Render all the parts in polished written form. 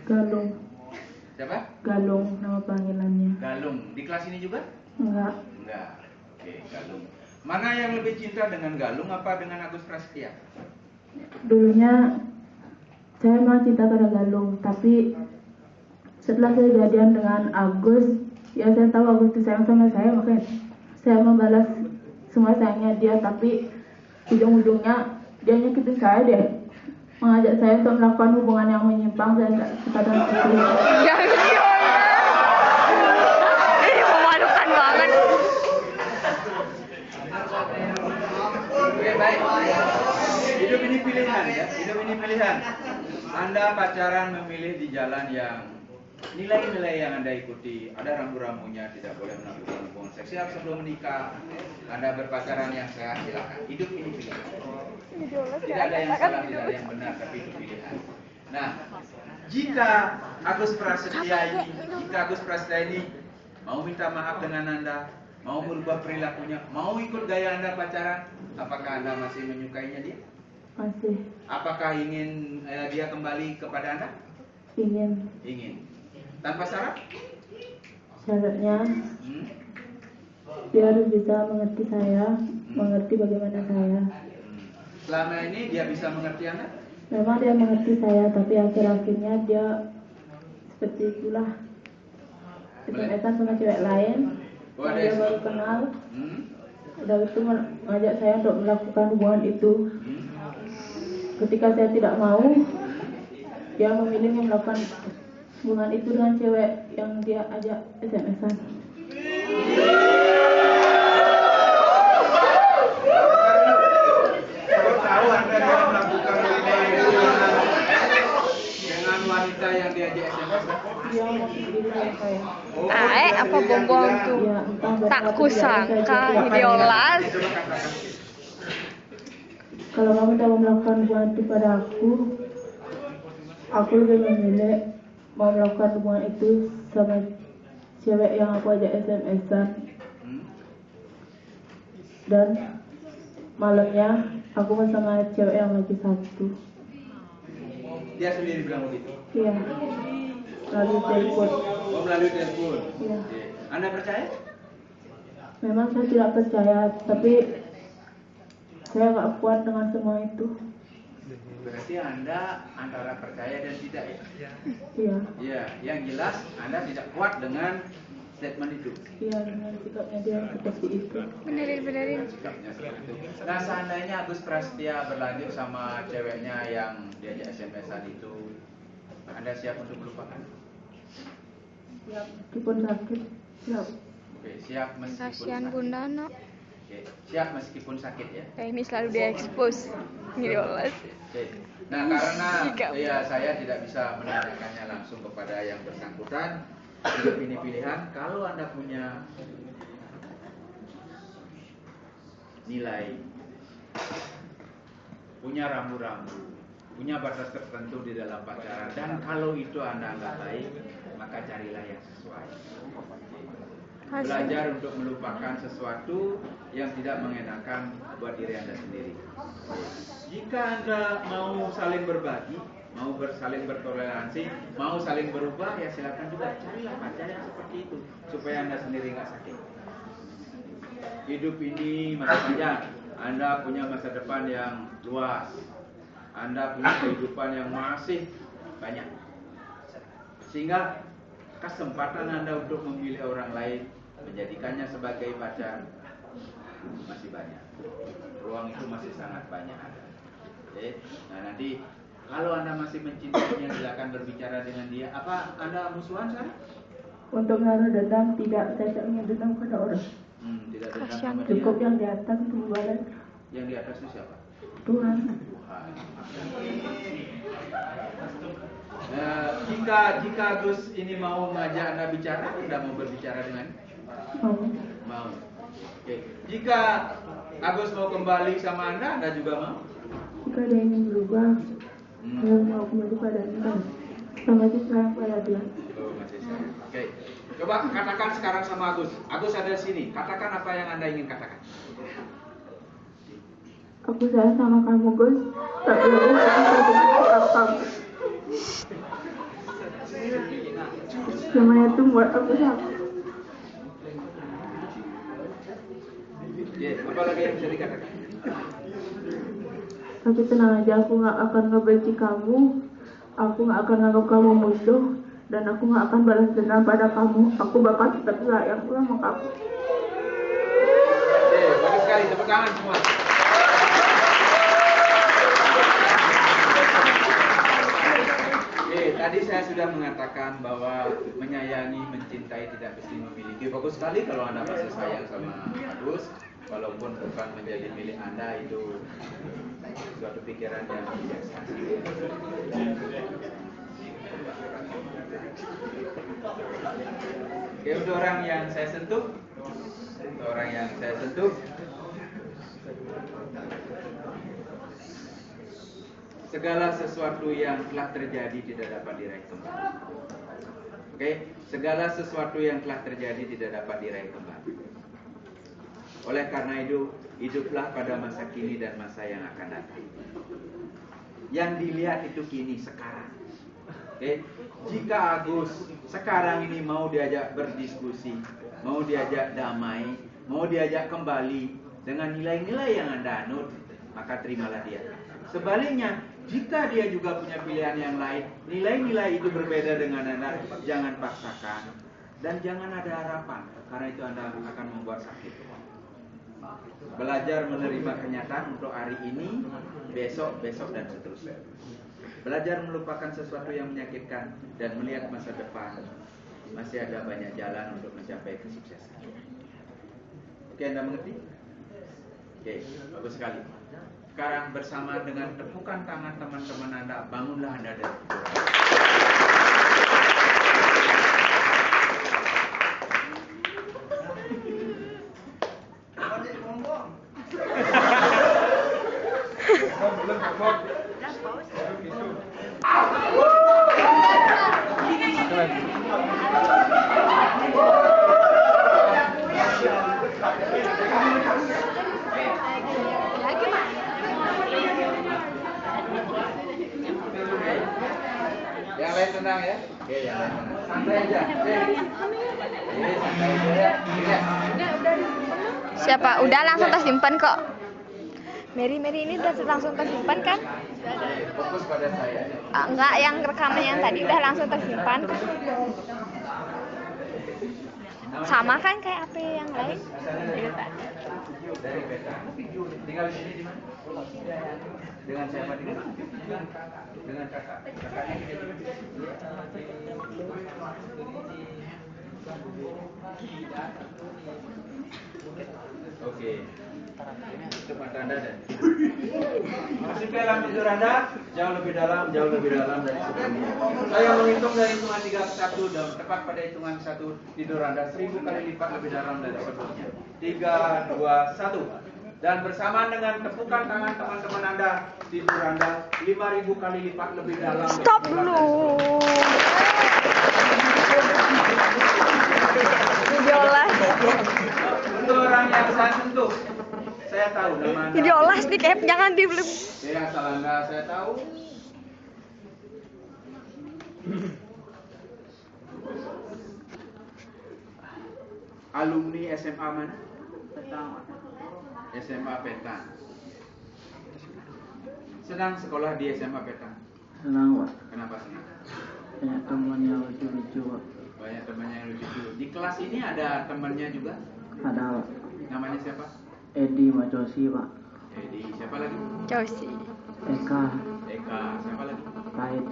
Galung. Siapa? Galung nama panggilannya. Galung. Di kelas ini juga? Enggak. Enggak. Oke, Galung. Mana yang lebih cinta dengan Galung apa dengan Agus Prasetya? Dulunya saya memang cinta pada Galung, tapi setelah saya jadian dengan Agus, ya saya tahu Agus itu sayang sama saya, makanya saya membalas semua sayangnya dia, tapi ujung-ujungnya dia nyakitin saya deh, mengajak saya untuk melakukan hubungan yang menyimpang dan tidak kepada itu. Ini memalukan banget. Oke, baik. Hidup ini pilihan ya, hidup ini pilihan. Anda pacaran memilih di jalan yang nilai-nilai yang Anda ikuti, ada rambu-rambunya, tidak boleh melakukan hubungan seksual sebelum menikah. Anda berpacaran yang sehat, silakan. Hidup ini pilihan. Tidak ada yang salah, tidak ada yang benar, tapi itu pilihan. Nah, jika Agus Prasetya ini mau minta maaf dengan Anda, mau merubah perilakunya, mau ikut gaya Anda pacaran, apakah Anda masih menyukainya dia? Masih Apakah ingin dia kembali kepada Anda? ingin. Ingin. Tanpa syarat? Syaratnya dia harus bisa mengerti saya, mengerti bagaimana saya. Selama ini dia bisa mengerti Anda? Memang dia mengerti saya, tapi akhir-akhirnya dia seperti itulah. SMS-an sama cewek lain, yang dia baru kenal. Udah itu mengajak saya untuk melakukan hubungan itu. Ketika saya tidak mau, dia memilih melakukan hubungan itu dengan cewek yang dia ajak SMS-an. Kau tahu Anda dia melakukan hubungan itu dengan wanita yang diajak SMS? Dia mau diri dengan saya. Apa bongbong tuh? Ya, entah Tak berapa kusangka tidak Diolas. kalau kamu tidak mau melakukan hubungan itu pada aku lebih memilih mau melakukan hubungan itu sama cewek yang aku ajak SMS-an. Dan malamnya aku bersama cewek yang lagi satu. Dia sendiri bilang begitu? Iya. Lalu telepon. Oh, melalui telepon? Iya. Anda percaya? Memang saya tidak percaya, tapi saya nggak kuat dengan semua itu. Berarti Anda antara percaya dan tidak ya? Iya. Iya, yang jelas Anda tidak kuat dengan statement itu. Iya, dengan sikapnya dia seperti itu. Benerin. Sikapnya seperti itu. Nah, seandainya Agus Prasetya berlanjut sama ceweknya yang diajak SMS-an itu, Anda siap untuk melupakan? Siap, meskipun sakit. Siap. Oke, siap meskipun Kasihan sakit. Bunda Nak. Oke, siap meskipun sakit ya. Ini selalu diekspos. Diolas. Oke. Nah, karena Sikap. ya saya tidak bisa menanyakannya langsung kepada yang bersangkutan. Hidup ini pilihan. Kalau Anda punya nilai, punya rambu-rambu, punya batas tertentu di dalam pacaran, dan kalau itu Anda anggap baik, maka carilah yang sesuai. Belajar untuk melupakan sesuatu yang tidak mengenakan buat diri Anda sendiri. Jika Anda mau saling berbagi, mau saling bertoleransi, mau saling berubah, ya silakan juga carilah pacar yang seperti itu supaya Anda sendiri nggak sakit. Hidup ini masih panjang. Anda punya masa depan yang luas. Anda punya kehidupan yang masih banyak. Sehingga kesempatan Anda untuk memilih orang lain, menjadikannya sebagai pacar masih banyak. Ruang itu masih sangat banyak ada. Oke. Nah, nanti kalau Anda masih mencintainya, silakan berbicara dengan dia. Apa Anda musuhan sekarang? Untuk menaruh dendam tidak, saya tidak ingin dendam pada orang. Tidak dendam Kasihan. sama dia. Cukup yang di atas itu membalas. Yang di atas itu siapa? Tuhan. Tuhan. Jika Agus ini mau mengajak Anda bicara, Anda mau berbicara dengan? Mau. Oke. Jika Agus mau kembali sama Anda juga mau? Jika dia ingin berubah, saya mau kembali pada Tuhan. Masih sayang pada dia. Oh, masih sayang. Oke. Coba katakan sekarang sama Agus. Agus ada di sini. Katakan apa yang Anda ingin katakan. Aku sayang sama kamu, Gus. Tapi aku tidak bisa dengan sikap kamu. Semuanya itu buat aku sakit. Apa lagi yang bisa dikatakan? Tapi tenang aja, aku nggak akan ngebenci kamu, aku nggak akan nganggap kamu musuh, dan aku nggak akan balas dendam pada kamu. Aku bakal tetap sayang sama kamu. Bagus sekali, tepuk tangan semua. Tadi saya sudah mengatakan bahwa menyayangi, mencintai tidak mesti memiliki. Bagus sekali kalau Anda masih sayang sama Agus, walaupun bukan menjadi milik Anda, itu suatu pikiran yang biasa. Oke, untuk orang yang saya sentuh, segala sesuatu yang telah terjadi tidak dapat diraih kembali. Oke, segala sesuatu yang telah terjadi tidak dapat diraih kembali. Oleh karena itu, hiduplah pada masa kini dan masa yang akan datang. Yang dilihat itu kini, sekarang. Oke, jika Agus sekarang ini mau diajak berdiskusi, mau diajak damai, mau diajak kembali dengan nilai-nilai yang Anda anut, maka terimalah dia. Sebaliknya, jika dia juga punya pilihan yang lain, nilai-nilai itu berbeda dengan Anda, jangan paksakan dan jangan ada harapan, karena itu Anda akan membuat sakit. Belajar menerima kenyataan untuk hari ini, besok, dan seterusnya. Belajar melupakan sesuatu yang menyakitkan dan melihat masa depan. Masih ada banyak jalan untuk mencapai kesuksesan. Oke, Anda mengerti? Oke, bagus sekali. Sekarang bersama dengan tepukan tangan teman-teman Anda, bangunlah Anda dari tidur. Yang lain tenang ya. Oke, yang lain tenang. Santai aja. Oke, santai aja ya. Siapa? Udah langsung tersimpan kok. Mary ini udah langsung tersimpan kan? Fokus pada saya. Enggak, yang rekaman yang tadi udah langsung tersimpan. Sama kan kayak apa yang lain? Dari peta. Tinggal di sini di mana? Dengan siapa? Dengan kakak. Oke. Itu mata Anda dan masih ke alam tidur Anda jauh lebih dalam dari sebelumnya. Saya menghitung dari hitungan 3 ke 1 dan tepat pada hitungan 1 tidur Anda 1000 kali lipat lebih dalam dari sebelumnya. 3, 2, 1. Dan bersamaan dengan tepukan tangan teman-teman Anda, tidur Anda 5000 kali lipat lebih dalam. Stop dulu. Videolas. Untuk orang yang saya sentuh, saya tahu nama Anda. Videolas di cap, jangan di belum. Ya, asal Anda saya tahu. Alumni SMA mana? SMA Petang. Senang sekolah di SMA Petang? Senang, Pak. Kenapa senang? Banyak teman yang lucu-lucu, Pak. Banyak temannya yang lucu. Di kelas ini ada temannya juga? Ada, Pak. Namanya siapa? Edi, Pak Josi, Pak. Edi. Siapa lagi? Josie. Eka, Eka. Siapa lagi? Pahit.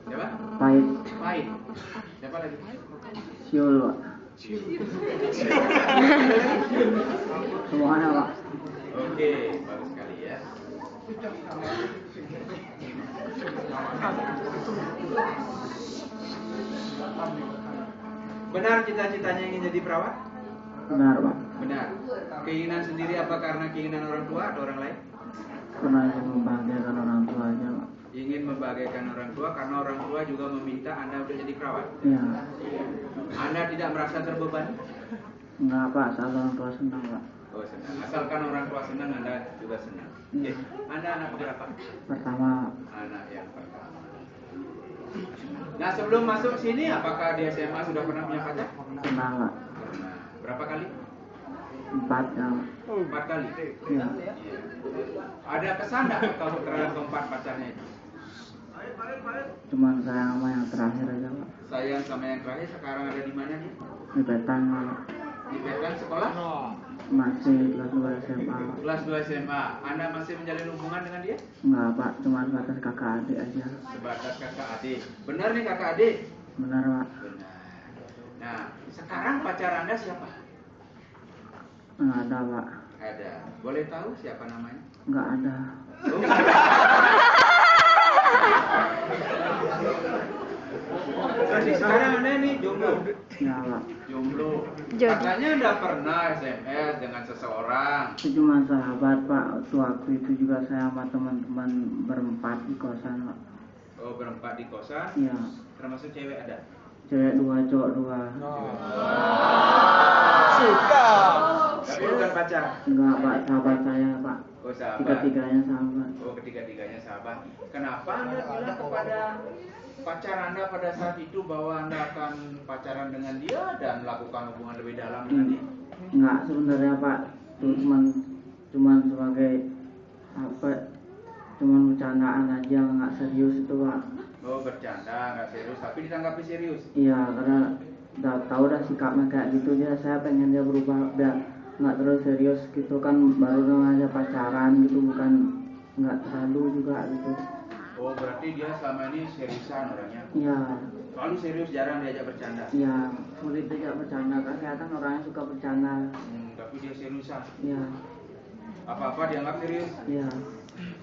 Siapa? Pahit. Pahit. Siapa lagi? Siul, Pak. Semuanya, Pak. Oke, bagus sekali ya. Benar cita-citanya ingin jadi perawat? Benar, Pak. Benar. Keinginan sendiri apa karena keinginan orang tua atau orang lain? Pernah ingin membahagiakan orang tuanya, Pak. Ingin membahagiakan orang tua karena orang tua juga meminta Anda untuk jadi perawat. Iya. Anda tidak merasa terbebani? Enggak, Pak. Asal orang tua senang, Pak. Oh, senang. Asalkan orang tua senang, Anda juga senang. Oke. Anda anak berapa? Pertama, Anak yang pertama. Nah, sebelum masuk sini, apakah di SMA sudah pernah punya pacar? Pernah Pak. Pernah. Berapa kali? 4 ya Pak. 4 kali. Iya. Ada kesan nggak kalau terhadap keempat pacarnya itu? Cuman sayang sama yang terakhir aja Pak. Sayang sama yang terakhir, sekarang ada di mana nih? Di Petang Pak. Di Petang sekolah? Masih kelas 2 SMA Pak. Kelas 2 SMA. Anda masih menjalin hubungan dengan dia? Enggak Pak, cuma sebatas kakak adik aja. Sebatas kakak adik. Benar nih kakak adik? Benar Pak. Benar. Nah, sekarang pacar Anda siapa? Enggak ada Pak. Ada. Boleh tahu siapa namanya? Enggak ada. Oh. Berarti sekarang Anda nih jomblo. Ya Pak. Jomblo. Jodoh. Katanya Anda pernah SMS dengan seseorang. Itu cuma sahabat Pak. Waktu itu juga saya sama teman-teman berempat di kosan Pak. Oh, berempat di kosan. Iya. Termasuk cewek ada? Cewek 2, cowok 2. Tapi bukan pacar. Enggak Pak, sahabat saya Pak. Oh, sahabat. Tiga-tiganya sahabat. Oh, ketiga-tiganya sahabat. Kenapa Anda bilang kepada pacar Anda pada saat itu bahwa Anda akan pacaran dengan dia dan melakukan hubungan lebih dalam dengan dia? Enggak sebenarnya Pak. Itu cuman sebagai apa? Cuman bercandaan aja, enggak serius itu Pak. Oh, bercanda, nggak serius, tapi ditanggapi serius. Iya, karena udah tahu dah sikapnya kayak gitu dia, saya pengen dia berubah biar nggak terlalu serius gitu kan, baru aja pacaran gitu, bukan nggak terlalu juga gitu. Oh, berarti dia selama ini seriusan orangnya? Iya. Selalu serius, jarang diajak bercanda? Iya, sulit diajak bercanda kan, kelihatan orangnya suka bercanda. Tapi dia seriusan? Iya. Apa-apa dianggap serius? Iya.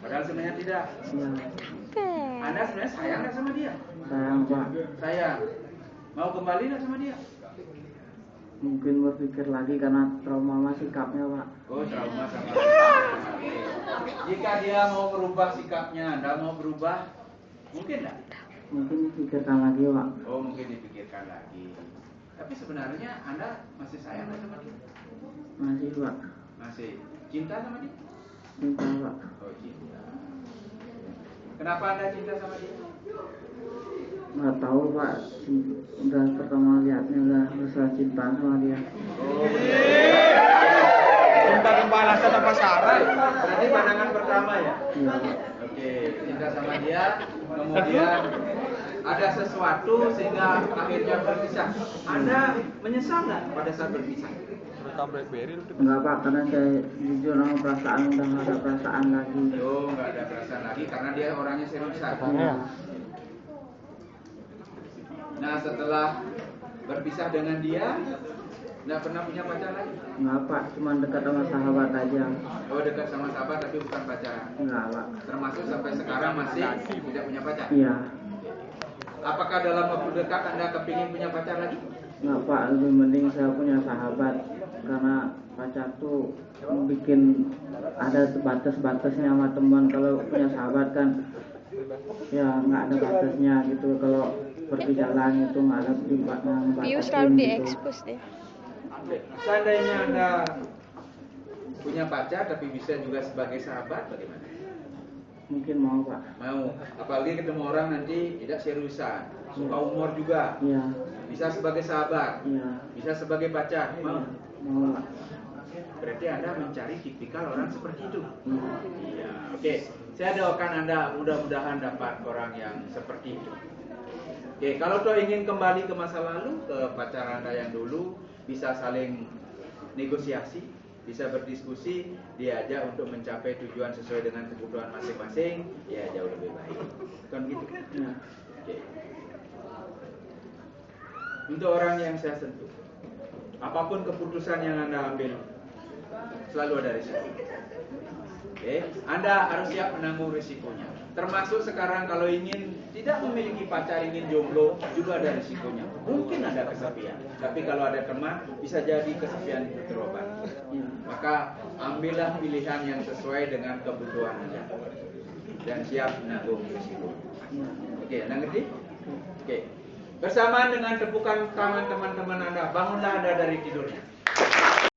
Padahal sebenarnya tidak? Iya. Anda sebenarnya sayang nggak sama dia? Sayang Pak. Sayang. Mau kembali nggak sama dia? Mungkin berpikir lagi karena trauma sama sikapnya Pak. Oh, trauma sama. Jika dia mau merubah sikapnya, Anda mau berubah, mungkin nggak? Mungkin dipikirkan lagi Pak. Oh, mungkin dipikirkan lagi. Tapi sebenarnya Anda masih sayang nggak sama dia? Masih Pak. Masih. Cinta sama dia? Cinta Pak. Oh, cinta. Kenapa Anda cinta sama dia? Nggak tahu Pak. Udah pertama lihatnya udah rasa cinta sama dia. Oh, Cinta kembalasan tanpa syarat. berarti pandangan pertama ya? Iya Pak. Oke, cinta sama dia, kemudian ada sesuatu sehingga akhirnya berpisah. Anda menyesal nggak pada saat berpisah? Enggak Pak, karena saya jujur sama perasaan, udah nggak ada perasaan lagi. Oh, nggak ada perasaan lagi karena dia orangnya seriusan. Iya. Nah, setelah berpisah dengan dia, nggak pernah punya pacar lagi? Enggak Pak, cuma dekat sama sahabat aja. Oh, dekat sama sahabat tapi bukan pacaran. Enggak Pak. Termasuk sampai sekarang masih tidak punya pacar. Iya. Apakah dalam waktu dekat Anda kepingin punya pacar lagi? Enggak Pak, lebih mending saya punya sahabat. Karena pacar tuh bikin ada batas-batasnya sama teman. Kalau punya sahabat kan ya nggak ada batasnya gitu. Kalau pergi jalan itu nggak ada batasan. Pius selalu diekspos deh. Seandainya Anda punya pacar tapi bisa juga sebagai sahabat, bagaimana? Mungkin mau Pak. Mau, apalagi ketemu orang nanti tidak seriusan, suka humor juga, Iya. bisa sebagai sahabat, Iya. bisa sebagai pacar, mau? Mau Pak. Berarti Anda mencari tipikal orang seperti itu. Iya. Iya, oke. Saya doakan Anda mudah-mudahan dapat orang yang seperti itu. Oke, kalau toh ingin kembali ke masa lalu, ke pacar Anda yang dulu, bisa saling negosiasi, bisa berdiskusi, diajak untuk mencapai tujuan sesuai dengan kebutuhan masing-masing, ya jauh lebih baik. Kan gitu? Iya. Oke. Untuk orang yang saya sentuh, apapun keputusan yang Anda ambil, selalu ada risiko. Oke, Anda harus siap menanggung risikonya. Termasuk sekarang kalau ingin tidak memiliki pacar, ingin jomblo, juga ada risikonya. Mungkin ada kesepian, tapi kalau ada teman, bisa jadi kesepian itu terobati. Maka ambillah pilihan yang sesuai dengan kebutuhan Anda dan siap menanggung risiko. Oke, Anda ngerti? Oke. Bersamaan dengan tepukan tangan teman-teman Anda, bangunlah Anda dari tidurnya.